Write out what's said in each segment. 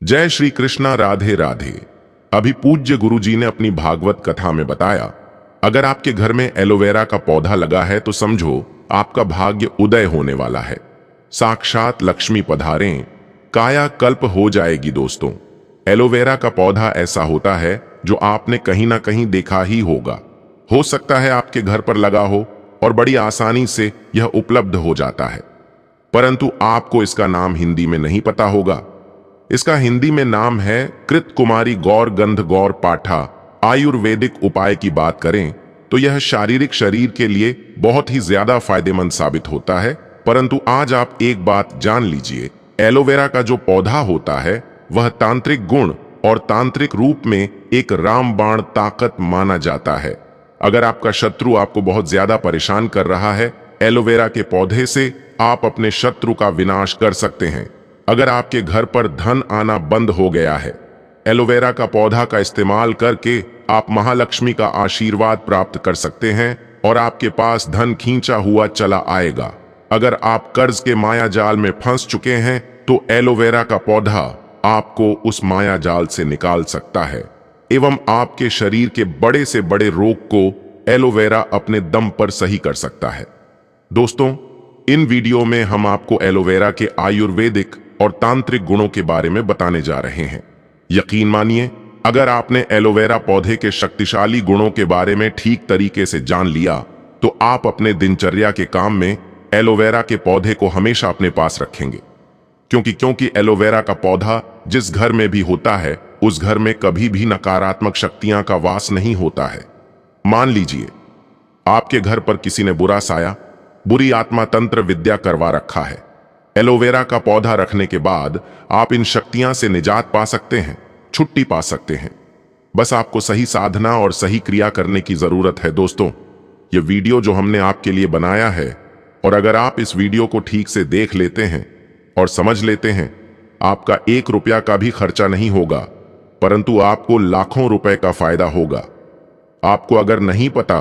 जय श्री कृष्णा, राधे राधे। अभी पूज्य गुरुजी ने अपनी भागवत कथा में बताया, अगर आपके घर में एलोवेरा का पौधा लगा है तो समझो आपका भाग्य उदय होने वाला है। साक्षात लक्ष्मी पधारें, काया कल्प हो जाएगी। दोस्तों, एलोवेरा का पौधा ऐसा होता है जो आपने कहीं ना कहीं देखा ही होगा। हो सकता है आपके घर पर लगा हो और बड़ी आसानी से यह उपलब्ध हो जाता है, परंतु आपको इसका नाम हिंदी में नहीं पता होगा। इसका हिंदी में नाम है कृत कुमारी गौर गंध गौर पाठा। आयुर्वेदिक उपाय की बात करें तो यह शारीरिक शरीर के लिए बहुत ही ज्यादा फायदेमंद साबित होता है। परंतु आज आप एक बात जान लीजिए, एलोवेरा का जो पौधा होता है वह तांत्रिक गुण और तांत्रिक रूप में एक रामबाण ताकत माना जाता है। अगर आपका शत्रु आपको बहुत ज्यादा परेशान कर रहा है, एलोवेरा के पौधे से आप अपने शत्रु का विनाश कर सकते हैं। अगर आपके घर पर धन आना बंद हो गया है, एलोवेरा का पौधा का इस्तेमाल करके आप महालक्ष्मी का आशीर्वाद प्राप्त कर सकते हैं और आपके पास धन खींचा हुआ चला आएगा। अगर आप कर्ज के माया जाल में फंस चुके हैं तो एलोवेरा का पौधा आपको उस माया जाल से निकाल सकता है एवं आपके शरीर के बड़े से बड़े रोग को एलोवेरा अपने दम पर सही कर सकता है। दोस्तों, इन वीडियो में हम आपको एलोवेरा के आयुर्वेदिक और तांत्रिक गुणों के बारे में बताने जा रहे हैं। यकीन मानिए, अगर आपने एलोवेरा पौधे के शक्तिशाली गुणों के बारे में ठीक तरीके से जान लिया तो आप अपने दिनचर्या के काम में एलोवेरा के पौधे को हमेशा अपने पास रखेंगे। क्योंकि एलोवेरा का पौधा जिस घर में भी होता है उस घर में कभी भी नकारात्मक शक्तियां का वास नहीं होता है। मान लीजिए आपके घर पर किसी ने बुरा साया, बुरी आत्मा तंत्र विद्या करवा रखा है। एलोवेरा का पौधा रखने के बाद आप इन शक्तियां से निजात पा सकते हैं, छुट्टी पा सकते हैं। बस आपको सही साधना और सही क्रिया करने की जरूरत है। दोस्तों, यह वीडियो जो हमने आपके लिए बनाया है, और अगर आप इस वीडियो को ठीक से देख लेते हैं और समझ लेते हैं, आपका 1 रुपया का भी खर्चा नहीं होगा, परंतु आपको लाखों रुपए का फायदा होगा। आपको अगर नहीं पता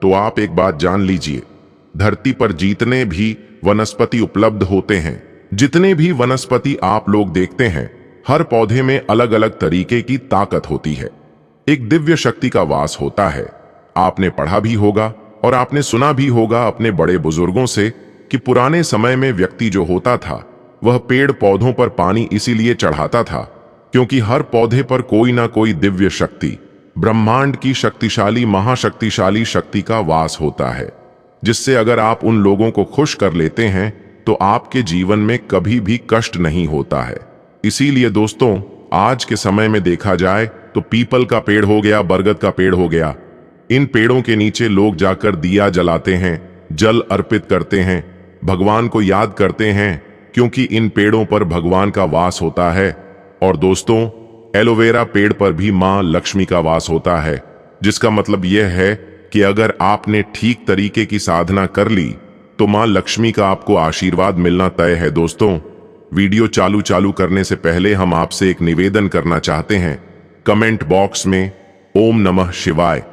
तो आप एक बात जान लीजिए, धरती पर जितने भी वनस्पति उपलब्ध होते हैं, जितने भी वनस्पति आप लोग देखते हैं, हर पौधे में अलग अलग तरीके की ताकत होती है। एक दिव्य शक्ति का वास होता है। आपने पढ़ा भी होगा और आपने सुना भी होगा अपने बड़े बुजुर्गों से कि पुराने समय में व्यक्ति जो होता था वह पेड़ पौधों पर पानी इसीलिए चढ़ाता था क्योंकि हर पौधे पर कोई ना कोई दिव्य शक्ति, ब्रह्मांड की शक्तिशाली महाशक्तिशाली शक्ति का वास होता है, जिससे अगर आप उन लोगों को खुश कर लेते हैं तो आपके जीवन में कभी भी कष्ट नहीं होता है। इसीलिए दोस्तों, आज के समय में देखा जाए तो पीपल का पेड़ हो गया, बरगद का पेड़ हो गया, इन पेड़ों के नीचे लोग जाकर दिया जलाते हैं, जल अर्पित करते हैं, भगवान को याद करते हैं, क्योंकि इन पेड़ों पर भगवान का वास होता है। और दोस्तों, एलोवेरा पेड़ पर भी मां लक्ष्मी का वास होता है, जिसका मतलब यह है कि अगर आपने ठीक तरीके की साधना कर ली तो मां लक्ष्मी का आपको आशीर्वाद मिलना तय है। दोस्तों, वीडियो चालू करने से पहले हम आपसे एक निवेदन करना चाहते हैं। कमेंट बॉक्स में ओम नमः शिवाय,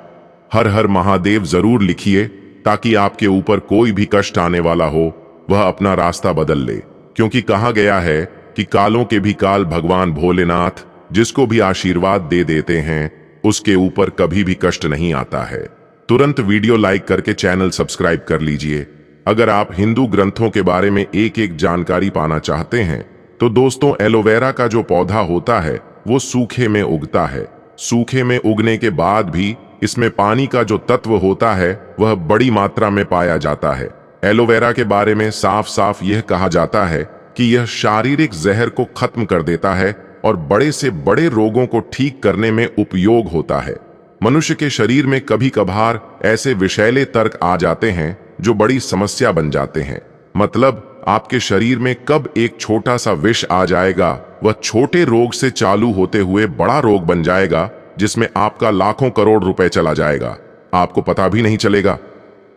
हर हर महादेव जरूर लिखिए, ताकि आपके ऊपर कोई भी कष्ट आने वाला हो वह अपना रास्ता बदल ले। क्योंकि कहा गया है कि कालों के भी काल भगवान भोलेनाथ जिसको भी आशीर्वाद दे देते हैं उसके ऊपर कभी भी कष्ट नहीं आता है। तुरंत वीडियो लाइक करके चैनल सब्सक्राइब कर लीजिए। अगर आप हिंदू ग्रंथों के बारे में एक एक जानकारी पाना चाहते हैं तो दोस्तों, एलोवेरा का जो पौधा होता है वो सूखे में उगता है। सूखे में उगने के बाद भी इसमें पानी का जो तत्व होता है वह बड़ी मात्रा में पाया जाता है। एलोवेरा के बारे में साफ साफ यह कहा जाता है कि यह शारीरिक जहर को खत्म कर देता है और बड़े से बड़े रोगों को ठीक करने में उपयोग होता है। मनुष्य के शरीर में कभी कभार ऐसे विषैले तर्क आ जाते हैं जो बड़ी समस्या बन जाते हैं। मतलब आपके शरीर में कब एक छोटा सा विष आ जाएगा, वह छोटे रोग से चालू होते हुए बड़ा रोग बन जाएगा, जिसमें आपका लाखों करोड़ रुपए चला जाएगा, आपको पता भी नहीं चलेगा।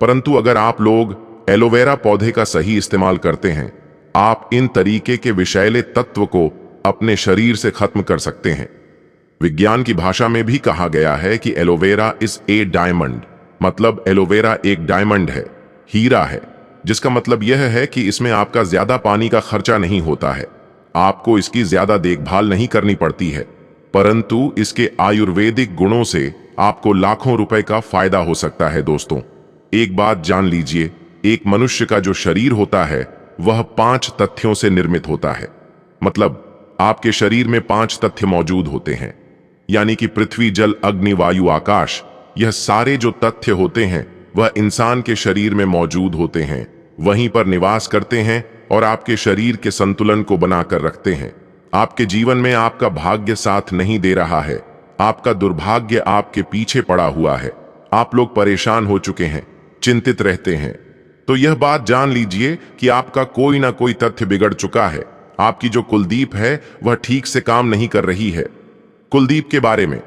परंतु अगर आप लोग एलोवेरा पौधे का सही इस्तेमाल करते हैं, आप इन तरीके के विषैले तत्व को अपने शरीर से खत्म कर सकते हैं। विज्ञान की भाषा में भी कहा गया है कि एलोवेरा इज ए डायमंड, मतलब एलोवेरा एक डायमंड है, हीरा है, जिसका मतलब यह है कि इसमें आपका ज्यादा पानी का खर्चा नहीं होता है। आपको इसकी ज्यादा देखभाल नहीं करनी पड़ती है, परंतु इसके आयुर्वेदिक गुणों से आपको लाखों रुपए का फायदा हो सकता है। दोस्तों, एक बात जान लीजिए, एक मनुष्य का जो शरीर होता है वह 5 तथ्यों से निर्मित होता है। मतलब आपके शरीर में 5 तथ्य मौजूद होते हैं, यानी कि पृथ्वी, जल, अग्नि, वायु, आकाश। यह सारे जो तथ्य होते हैं वह इंसान के शरीर में मौजूद होते हैं, वहीं पर निवास करते हैं और आपके शरीर के संतुलन को बनाकर रखते हैं। आपके जीवन में आपका भाग्य साथ नहीं दे रहा है, आपका दुर्भाग्य आपके पीछे पड़ा हुआ है, आप लोग परेशान हो चुके हैं, चिंतित रहते हैं, तो यह बात जान लीजिए कि आपका कोई ना कोई तथ्य बिगड़ चुका है। आपकी जो कुलदीप है वह ठीक से काम नहीं कर रही है। कुलदीप के बारे में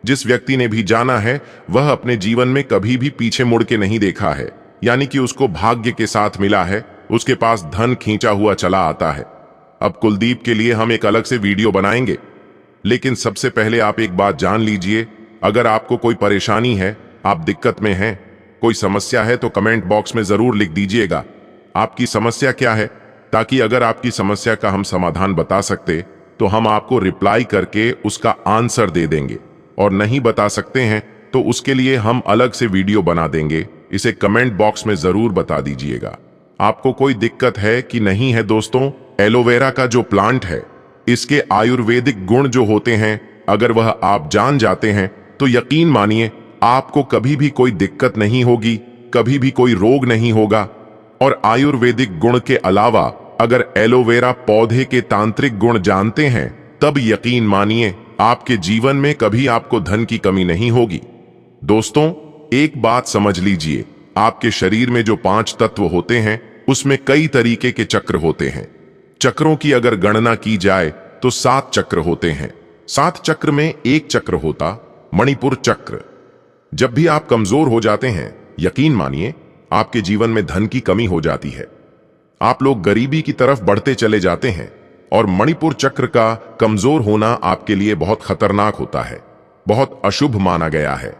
जिस व्यक्ति ने भी जाना है वह अपने जीवन में कभी भी पीछे मुड़ के नहीं देखा है, यानी कि उसको भाग्य के साथ मिला है, उसके पास धन खींचा हुआ चला आता है। अब कुलदीप के लिए हम एक अलग से वीडियो बनाएंगे, लेकिन सबसे पहले आप एक बात जान लीजिए, अगर आपको कोई परेशानी है, आप दिक्कत में हैं, कोई समस्या है, तो कमेंट बॉक्स में जरूर लिख दीजिएगा आपकी समस्या क्या है, ताकि अगर आपकी समस्या का हम समाधान बता सकते तो हम आपको रिप्लाई करके उसका आंसर दे देंगे, और नहीं बता सकते हैं तो उसके लिए हम अलग से वीडियो बना देंगे। इसे कमेंट बॉक्स में जरूर बता दीजिएगा आपको कोई दिक्कत है कि नहीं है। दोस्तों, एलोवेरा का जो प्लांट है, इसके आयुर्वेदिक गुण जो होते हैं, अगर वह आप जान जाते हैं तो यकीन मानिए आपको कभी भी कोई दिक्कत नहीं होगी, कभी भी कोई रोग नहीं होगा। और आयुर्वेदिक गुण के अलावा अगर एलोवेरा पौधे के तांत्रिक गुण जानते हैं, तब यकीन मानिए आपके जीवन में कभी आपको धन की कमी नहीं होगी। दोस्तों, एक बात समझ लीजिए, आपके शरीर में जो 5 तत्व होते हैं उसमें कई तरीके के चक्र होते हैं। चक्रों की अगर गणना की जाए तो 7 चक्र होते हैं। 7 चक्र में एक चक्र होता मणिपुर चक्र। जब भी आप कमजोर हो जाते हैं, यकीन मानिए आपके जीवन में धन की कमी हो जाती है, आप लोग गरीबी की तरफ बढ़ते चले जाते हैं, और मणिपुर चक्र का कमजोर होना आपके लिए बहुत खतरनाक होता है, बहुत अशुभ माना गया है।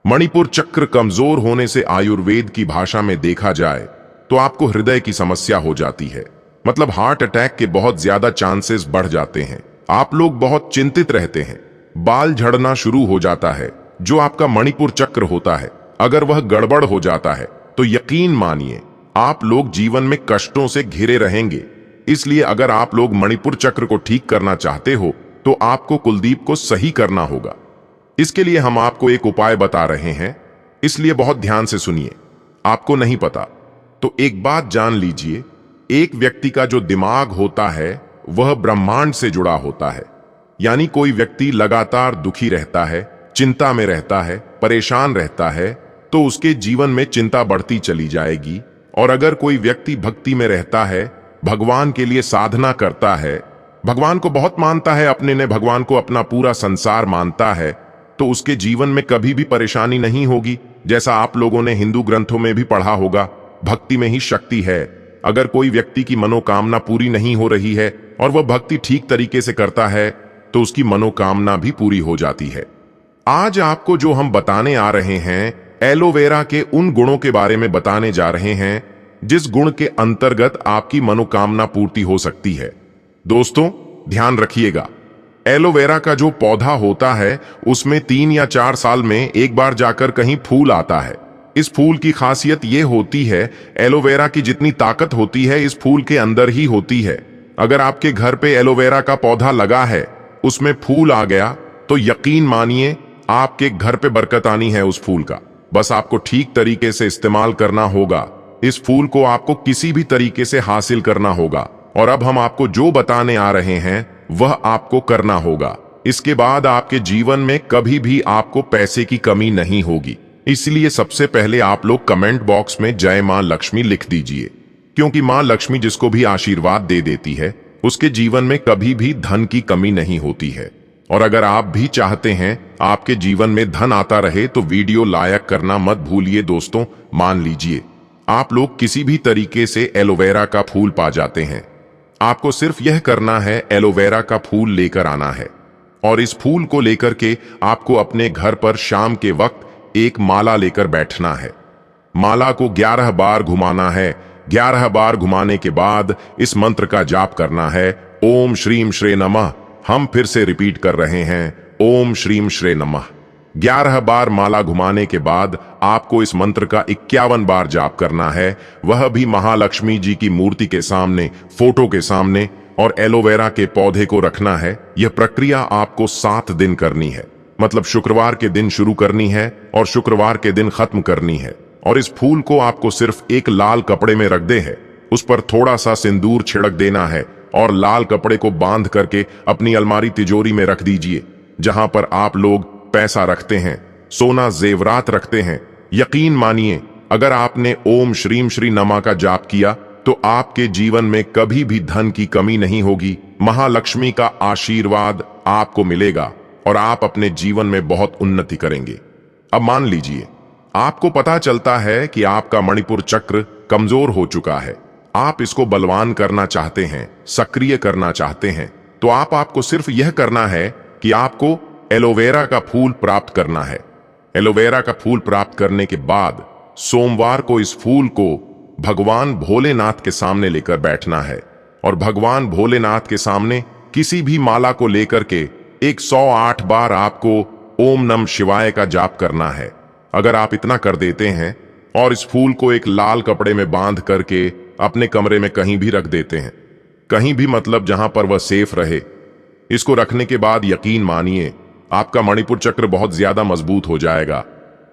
मणिपुर चक्र कमजोर होने से आयुर्वेद की भाषा में देखा जाए तो आपको हृदय की समस्या हो जाती है, मतलब हार्ट अटैक के बहुत ज्यादा चांसेस बढ़ जाते हैं। आप लोग बहुत चिंतित रहते हैं, बाल झड़ना शुरू हो जाता है। जो आपका मणिपुर चक्र होता है, अगर वह गड़बड़ हो जाता है तो यकीन मानिए आप लोग जीवन में कष्टों से घिरे रहेंगे। इसलिए अगर आप लोग मणिपुर चक्र को ठीक करना चाहते हो तो आपको कुलदीप को सही करना होगा। इसके लिए हम आपको एक उपाय बता रहे हैं, इसलिए बहुत ध्यान से सुनिए। आपको नहीं पता तो एक बात जान लीजिए, एक व्यक्ति का जो दिमाग होता है वह ब्रह्मांड से जुड़ा होता है। यानी कोई व्यक्ति लगातार दुखी रहता है, चिंता में रहता है, परेशान रहता है, तो उसके जीवन में चिंता बढ़ती चली जाएगी। और अगर कोई व्यक्ति भक्ति में रहता है, भगवान के लिए साधना करता है, भगवान को बहुत मानता है, अपने ने भगवान को अपना पूरा संसार मानता है, तो उसके जीवन में कभी भी परेशानी नहीं होगी। जैसा आप लोगों ने हिंदू ग्रंथों में भी पढ़ा होगा, भक्ति में ही शक्ति है। अगर कोई व्यक्ति की मनोकामना पूरी नहीं हो रही है और वह भक्ति ठीक तरीके से करता है तो उसकी मनोकामना भी पूरी हो जाती है। आज आपको जो हम बताने आ रहे हैं, एलोवेरा के उन गुणों के बारे में बताने जा रहे हैं जिस गुण के अंतर्गत आपकी मनोकामना पूर्ति हो सकती है। दोस्तों, ध्यान रखिएगा, एलोवेरा का जो पौधा होता है उसमें 3 या 4 साल में एक बार जाकर कहीं फूल आता है। इस फूल की खासियत यह होती है, एलोवेरा की जितनी ताकत होती है इस फूल के अंदर ही होती है। अगर आपके घर पे एलोवेरा का पौधा लगा है, उसमें फूल आ गया, तो यकीन मानिए आपके घर पे बरकत आनी है उस फूल का। बस आपको ठीक तरीके से इस्तेमाल करना होगा। इस फूल को आपको किसी भी तरीके से हासिल करना होगा। और अब हम आपको जो बताने आ रहे हैं वह आपको करना होगा। इसके बाद आपके जीवन में कभी भी आपको पैसे की कमी नहीं होगी। इसलिए सबसे पहले आप लोग कमेंट बॉक्स में जय मां लक्ष्मी लिख दीजिए, क्योंकि मां लक्ष्मी जिसको भी आशीर्वाद दे देती है उसके जीवन में कभी भी धन की कमी नहीं होती है। और अगर आप भी चाहते हैं आपके जीवन में धन आता रहे तो वीडियो लाइक करना मत भूलिए। दोस्तों, मान लीजिए आप लोग किसी भी तरीके से एलोवेरा का फूल पा जाते हैं, आपको सिर्फ यह करना है, एलोवेरा का फूल लेकर आना है और इस फूल को लेकर के आपको अपने घर पर शाम के वक्त एक माला लेकर बैठना है। माला को 11 बार घुमाना है। 11 बार घुमाने के बाद इस मंत्र का जाप करना है ओम श्रीम श्रे नमः। हम फिर से रिपीट कर रहे हैं, ओम श्रीम श्रे नमः। 11 बार माला घुमाने के बाद आपको इस मंत्र का 51 बार जाप करना है, वह भी महालक्ष्मी जी की मूर्ति के सामने, फोटो के सामने, और एलोवेरा के पौधे को रखना है। यह प्रक्रिया आपको 7 दिन करनी है, मतलब शुक्रवार के दिन शुरू करनी है और शुक्रवार के दिन खत्म करनी है। और इस फूल को आपको सिर्फ एक लाल कपड़े में रख दे है, उस पर थोड़ा सा सिंदूर छिड़क देना है और लाल कपड़े को बांध करके अपनी अलमारी तिजोरी में रख दीजिए, जहां पर आप लोग पैसा रखते हैं, सोना जेवरात रखते हैं। यकीन मानिए, अगर आपने ओम श्रीम श्री नमः का जाप किया तो आपके जीवन में कभी भी धन की कमी नहीं होगी। महालक्ष्मी का आशीर्वाद आपको मिलेगा और आप अपने जीवन में बहुत उन्नति करेंगे। अब मान लीजिए आपको पता चलता है कि आपका मणिपुर चक्र कमजोर हो चुका है, आप इसको बलवान करना चाहते हैं, सक्रिय करना चाहते हैं, तो आपको सिर्फ यह करना है कि आपको एलोवेरा का फूल प्राप्त करना है। एलोवेरा का फूल प्राप्त करने के बाद सोमवार को इस फूल को भगवान भोलेनाथ के सामने लेकर बैठना है और भगवान भोलेनाथ के सामने किसी भी माला को लेकर के 108 बार आपको ओम नमः शिवाय का जाप करना है। अगर आप इतना कर देते हैं और इस फूल को एक लाल कपड़े में बांध करके अपने कमरे में कहीं भी रख देते हैं, कहीं भी मतलब जहां पर वह सेफ रहे, इसको रखने के बाद यकीन मानिए आपका मणिपुर चक्र बहुत ज्यादा मजबूत हो जाएगा।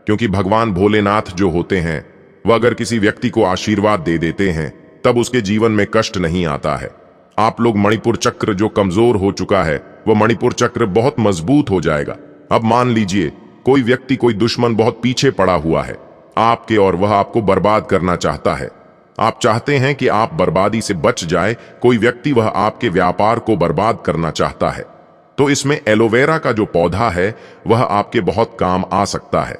क्योंकि भगवान भोलेनाथ जो होते हैं वह अगर किसी व्यक्ति को आशीर्वाद दे देते हैं तब उसके जीवन में कष्ट नहीं आता है। आप लोग मणिपुर चक्र जो कमजोर हो चुका है वह मणिपुर चक्र बहुत मजबूत हो जाएगा। अब मान लीजिए कोई व्यक्ति, कोई दुश्मन बहुत पीछे पड़ा हुआ है आपके और वह आपको बर्बाद करना चाहता है। आप चाहते हैं कि आप बर्बादी से बच जाए, कोई व्यक्ति वह आपके व्यापार को बर्बाद करना चाहता है, तो इसमें एलोवेरा का जो पौधा है वह आपके बहुत काम आ सकता है।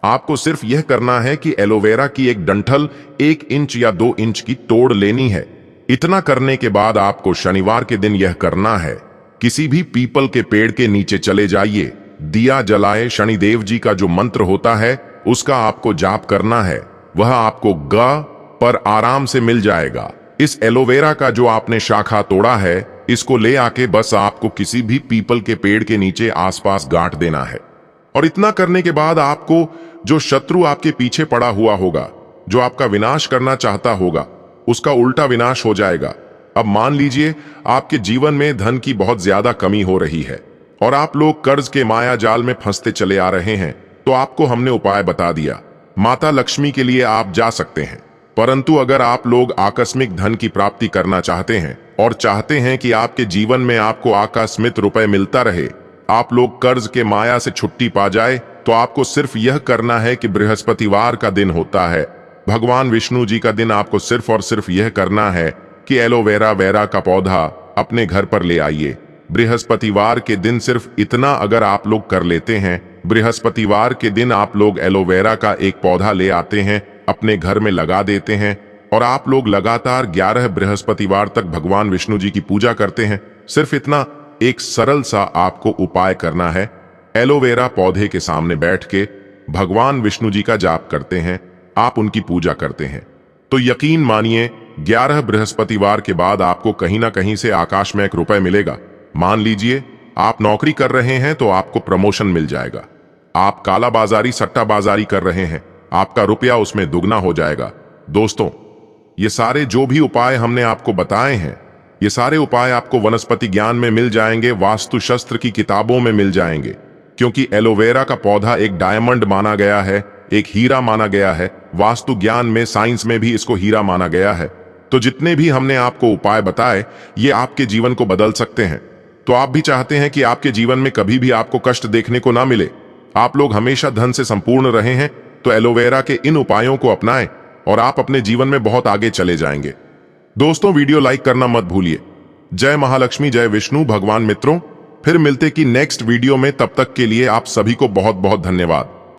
आपको सिर्फ यह करना है कि एलोवेरा की एक डंठल 1 इंच या 2 इंच की तोड़ लेनी है। इतना करने के बाद आपको शनिवार के दिन यह करना है, किसी भी पीपल के पेड़ के नीचे चले जाइए, दिया जलाए, शनिदेव जी का जो मंत्र होता है उसका आपको जाप करना है, वह आपको ग पर आराम से मिल जाएगा। इस एलोवेरा का जो आपने शाखा तोड़ा है इसको ले आके बस आपको किसी भी पीपल के पेड़ के नीचे आसपास गांठ देना है। और इतना करने के बाद आपको जो शत्रु आपके पीछे पड़ा हुआ होगा, जो आपका विनाश करना चाहता होगा, उसका उल्टा विनाश हो जाएगा। अब मान लीजिए आपके जीवन में धन की बहुत ज्यादा कमी हो रही है और आप लोग कर्ज के माया जाल में फंसते चले आ रहे हैं, तो आपको हमने उपाय बता दिया। माता लक्ष्मी के लिए आप जा सकते हैं, परंतु अगर आप लोग आकस्मिक धन की प्राप्ति करना चाहते हैं और चाहते हैं कि आपके जीवन में आपको आकस्मिक रुपए मिलता रहे, आप लोग कर्ज के माया से छुट्टी पा जाए, तो आपको सिर्फ यह करना है कि बृहस्पतिवार का दिन होता है, भगवान विष्णु जी का दिन, आपको सिर्फ और सिर्फ यह करना है कि एलोवेरा का पौधा अपने घर पर ले आइए। बृहस्पतिवार के दिन सिर्फ इतना अगर आप लोग कर लेते हैं, बृहस्पतिवार के दिन आप लोग एलोवेरा का एक पौधा ले आते हैं, अपने घर में लगा देते हैं और आप लोग लगातार 11 बृहस्पतिवार तक भगवान विष्णु जी की पूजा करते हैं। सिर्फ इतना एक सरल सा आपको उपाय करना है, एलोवेरा पौधे के सामने बैठ के भगवान विष्णु जी का जाप करते हैं, आप उनकी पूजा करते हैं, तो यकीन मानिए 11 बृहस्पतिवार के बाद आपको कहीं ना कहीं से आकाश में एक रुपए मिलेगा। मान लीजिए आप नौकरी कर रहे हैं तो आपको प्रमोशन मिल जाएगा। आप कालाबाजारी, सट्टाबाजारी कर रहे हैं, आपका रुपया उसमें दुगना हो जाएगा। दोस्तों, ये सारे जो भी उपाय हमने आपको बताए हैं, ये सारे उपाय आपको वनस्पति ज्ञान में मिल जाएंगे, वास्तु शास्त्र की किताबों में मिल जाएंगे, क्योंकि एलोवेरा का पौधा एक डायमंड माना गया है, एक हीरा माना गया है। वास्तु ज्ञान में, साइंस में भी इसको हीरा माना गया है। तो जितने भी हमने आपको उपाय बताए, ये आपके जीवन को बदल सकते हैं। तो आप भी चाहते हैं कि आपके जीवन में कभी भी आपको कष्ट देखने को ना मिले, आप लोग हमेशा धन से संपूर्ण रहे हैं, तो एलोवेरा के इन उपायों को अपनाएं और आप अपने जीवन में बहुत आगे चले जाएंगे। दोस्तों, वीडियो लाइक करना मत भूलिए। जय महालक्ष्मी, जय विष्णु भगवान। मित्रों, फिर मिलते कि नेक्स्ट वीडियो में, तब तक के लिए आप सभी को बहुत बहुत धन्यवाद।